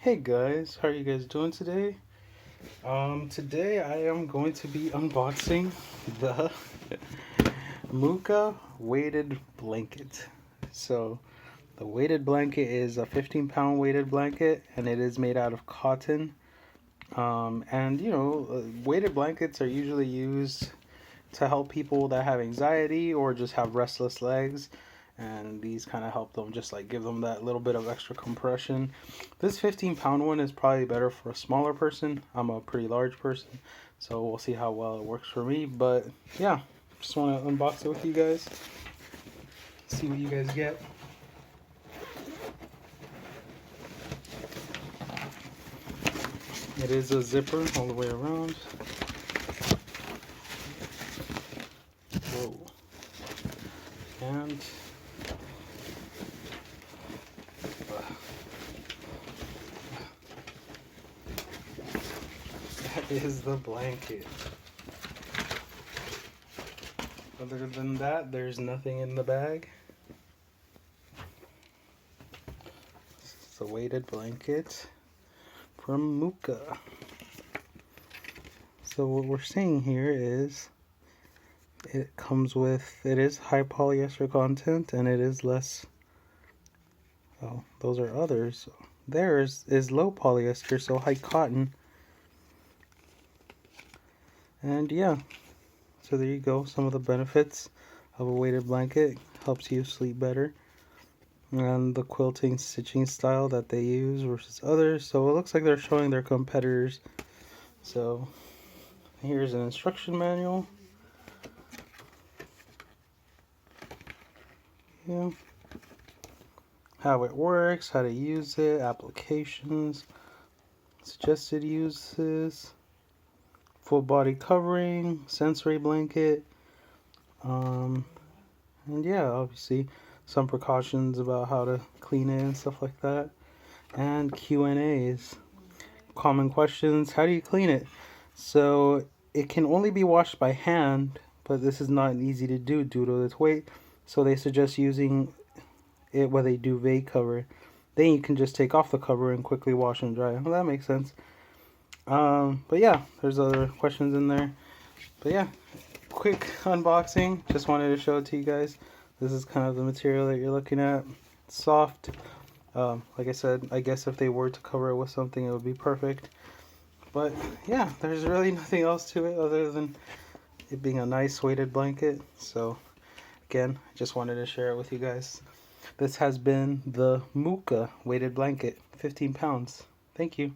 Hey guys, how are you guys doing today? Today I am going to be unboxing the Mooka weighted blanket. So, the weighted blanket is a 15-pound weighted blanket and it is made out of cotton. Weighted blankets are usually used to help people that have anxiety or just have restless legs, and these kind of help them, just like give them that little bit of extra compression. This 15-pound one is probably better for a smaller person. I'm a pretty large person, so we'll see how well it works for me. But yeah, just want to unbox it with you guys, see what you guys get. It is a zipper all the way around. Whoa. And that is the blanket. Other than that, there's nothing in the bag. It's a weighted blanket from Mooka. So what we're seeing here is it is high polyester content and it is less. Oh, those are others. Theirs is low polyester, so high cotton. And yeah, so there you go. Some of the benefits of a weighted blanket: helps you sleep better. And the quilting stitching style that they use versus others. So it looks like they're showing their competitors. So here's an instruction manual. Yeah. How it works, how to use it, applications, suggested uses, full body covering, sensory blanket, and yeah, obviously some precautions about how to clean it and stuff like that, and Q&As. Common questions: how do you clean it? So it can only be washed by hand, but this is not easy to do due to its weight, so they suggest using it with a duvet cover. Then you can just take off the cover and quickly wash and dry. Well, that makes sense. But yeah, there's other questions in there. But yeah, quick unboxing. Just wanted to show it to you guys. This is kind of the material that you're looking at. It's soft. Like I said, I guess if they were to cover it with something, it would be perfect. But yeah, there's really nothing else to it other than it being a nice weighted blanket. So again, I just wanted to share it with you guys. This has been the Mooka weighted blanket, 15 pounds. Thank you.